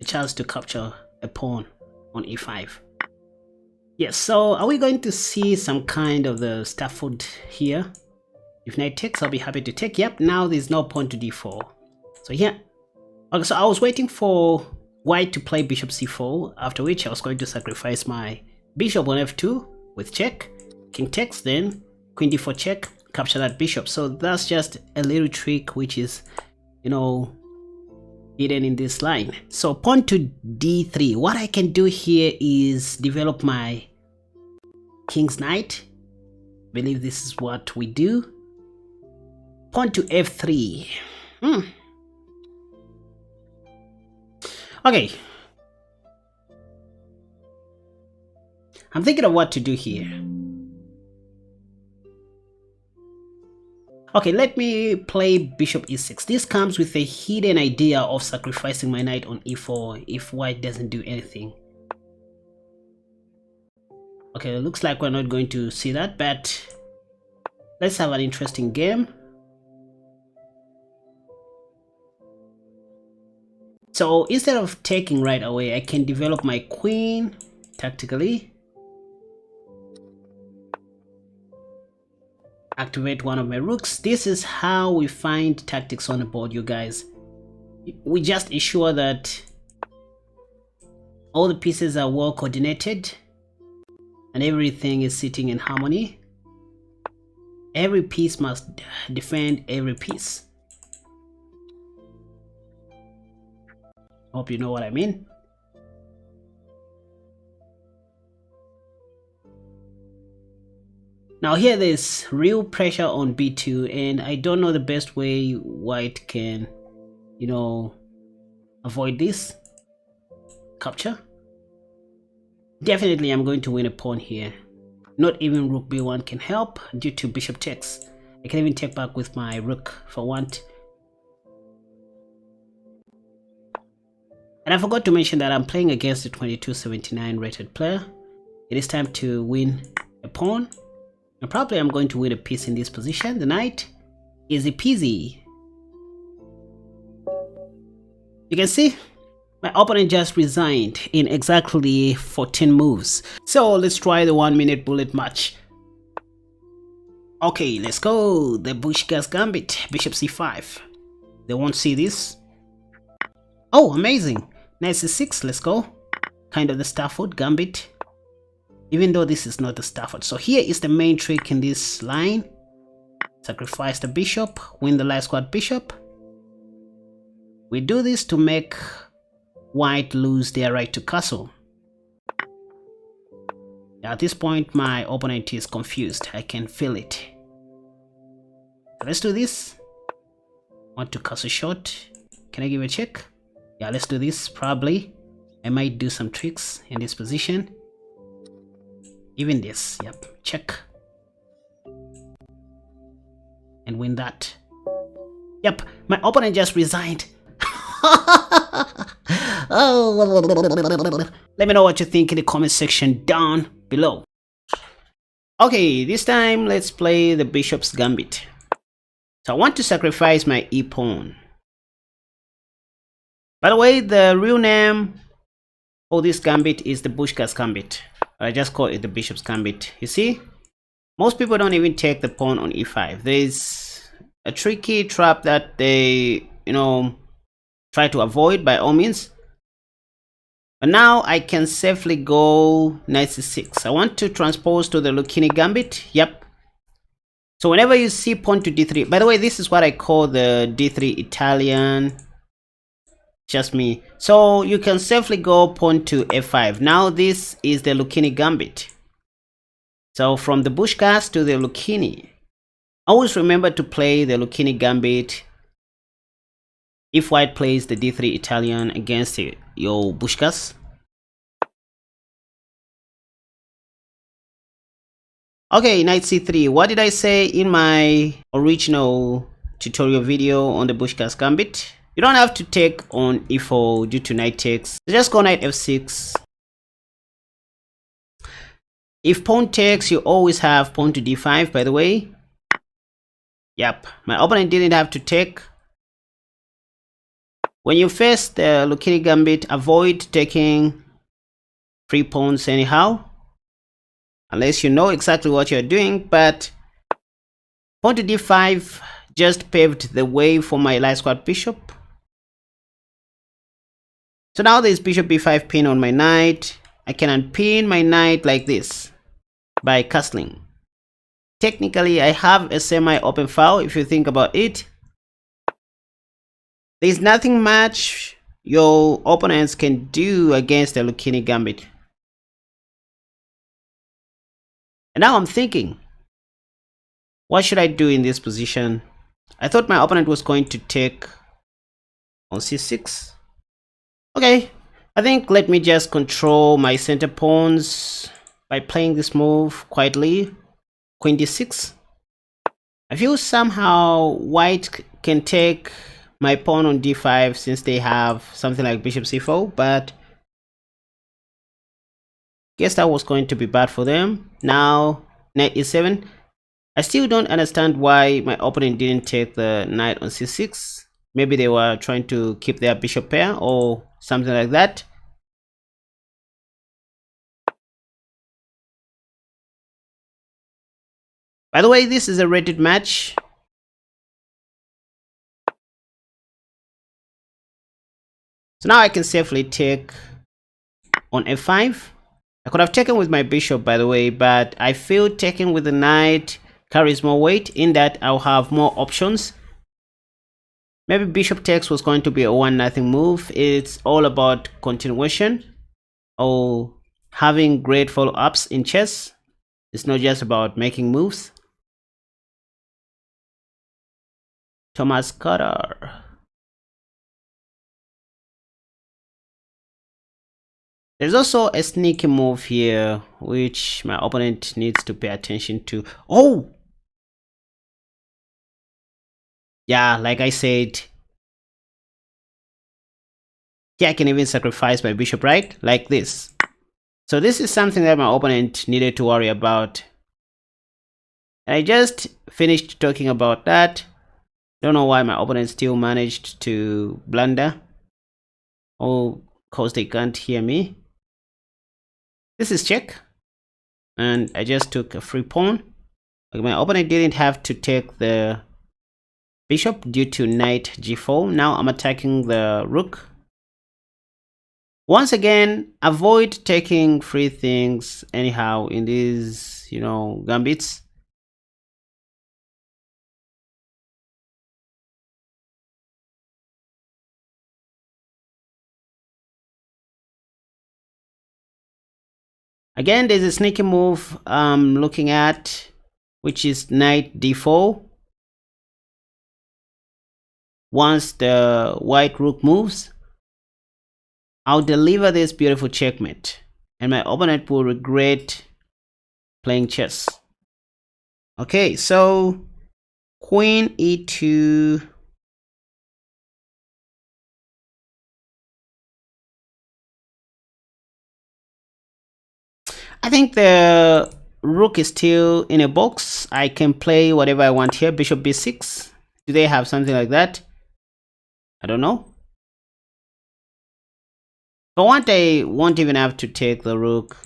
a chance to capture a pawn on e5. Yes, so are we going to see some kind of the Stafford here? If knight takes, I'll be happy to take. Yep, now there's no pawn to d4. So here, okay, so I was waiting for white to play bishop c4, after which I was going to sacrifice my bishop on f2 with check, king takes, then queen d4 check, capture that bishop. So that's just a little trick which is, you know, hidden in this line. So pawn to d3. What I can do here is develop my king's knight. I believe this is what we do. Pawn to f3. Okay. I'm thinking of what to do here. Okay, let me play bishop e6. This comes with a hidden idea of sacrificing my knight on e4 if white doesn't do anything. Okay, it looks like we're not going to see that, but let's have an interesting game. So instead of taking right away, I can develop my queen tactically. Activate one of my rooks. This is how we find tactics on the board, you guys. We just ensure that all the pieces are well coordinated and everything is sitting in harmony. Every piece must defend every piece. Hope you know what I mean. Now here there's real pressure on b2 and I don't know the best way white can, you know, avoid this capture. Definitely I'm going to win a pawn here. Not even rook b1 can help due to bishop takes. I can even take back with my rook if I want. And I forgot to mention that I'm playing against the 2279 rated player. It is time to win a pawn. And probably I'm going to win a piece in this position. The knight, easy peasy. You can see my opponent just resigned in exactly 14 moves. So let's try the 1-minute bullet match. Okay, let's go. The Bushkas Gambit, bishop c5. They won't see this. Oh, amazing. Knight c6, let's go. Kind of the Stafford Gambit. Even though this is not the Stafford. So here is the main trick in this line. Sacrifice the bishop, win the light squad bishop. We do this to make white lose their right to castle. At this point, my opponent is confused. I can feel it. So let's do this. Want to castle short. Can I give a check? Yeah, let's do this. Probably. I might do some tricks in this position. Even this, yep, check. And win that. Yep, my opponent just resigned. Oh, let me know what you think in the comment section down below. Okay, this time let's play the Bishop's Gambit. So I want to sacrifice my e-pawn. By the way, the real name for this gambit is the Bushkas Gambit. I just call it the Bishop's Gambit. You see, most people don't even take the pawn on e5. There's a tricky trap that they, you know, try to avoid by all means. But now I can safely go knight c6. I want to transpose to the Lucini Gambit. Yep. So whenever you see pawn to d3, by the way, this is what I call the d3 Italian. Just me. So you can safely go pawn to f5. Now this is the Lucini Gambit. So from the Bushkas to the Lucini. Always remember to play the Lucini Gambit if white plays the d3 Italian against your Bushkas. Okay, knight c3. What did I say in my original tutorial video on the Bushkas Gambit? You don't have to take on e4 due to knight takes. Just go knight f6. If pawn takes, you always have pawn to d5, by the way. Yep, my opponent didn't have to take. When you face the Lucini Gambit, avoid taking free pawns anyhow. Unless you know exactly what you're doing, but Pawn to d5 just paved the way for my light squad bishop. So now there's bishop b5 pin on my knight. I can unpin my knight like this by castling. Technically, I have a semi-open file if you think about it. There's nothing much your opponents can do against the Lucini Gambit. And now I'm thinking, what should I do in this position? I thought my opponent was going to take on c6. Okay, I think let me just control my center pawns by playing this move quietly. Queen d6. I feel somehow white can take my pawn on d5 since they have something like bishop c4, but guess that was going to be bad for them. Now knight e7. I still don't understand why my opponent didn't take the knight on c6. Maybe they were trying to keep their bishop pair or something like that. By the way, this is a rated match. So now I can safely take on f5. I could have taken with my bishop, by the way, but I feel taking with the knight carries more weight in that I'll have more options. Maybe bishop takes was going to be a 1-0 move. It's all about continuation or having great follow-ups in chess. It's not just about making moves. Thomas Carter. There's also a sneaky move here which my opponent needs to pay attention to. Oh! Yeah, like I said, here I can even sacrifice my bishop, right? Like this. So this is something that my opponent needed to worry about. And I just finished talking about that. Don't know why my opponent still managed to blunder. Oh, cause they can't hear me. This is check. And I just took a free pawn. Like my opponent didn't have to take the bishop due to knight g4. Now I'm attacking the rook. Once again, avoid taking free things anyhow in these, gambits. Again, there's a sneaky move I'm looking at, which is knight d4. Once the white rook moves, I'll deliver this beautiful checkmate, and my opponent will regret playing chess. Okay, so queen e2. I think the rook is still in a box. I can play whatever I want here. Bishop b6. Do they have something like that? I don't know. But one day won't even have to take the rook.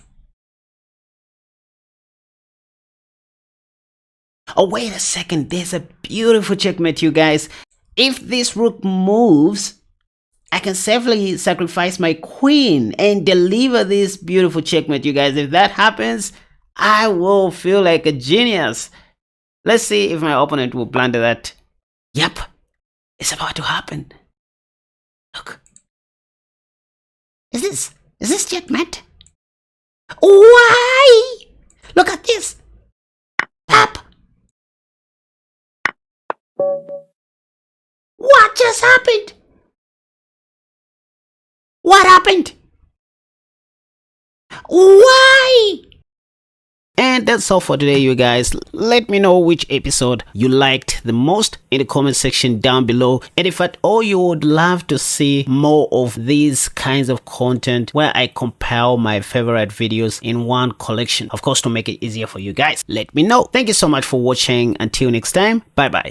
Oh, wait a second. There's a beautiful checkmate, you guys. If this rook moves, I can safely sacrifice my queen and deliver this beautiful checkmate, you guys. If that happens, I will feel like a genius. Let's see if my opponent will blunder that. Yep, it's about to happen. Look. Is this checkmate? Why? Look at this. Tap. What just happened? What happened? Why? And that's all for today, you guys. Let me know which episode you liked the most in the comment section down below. And if at all you would love to see more of these kinds of content where I compile my favorite videos in one collection, of course, to make it easier for you guys, let me know. Thank you so much for watching. Until next time, bye bye.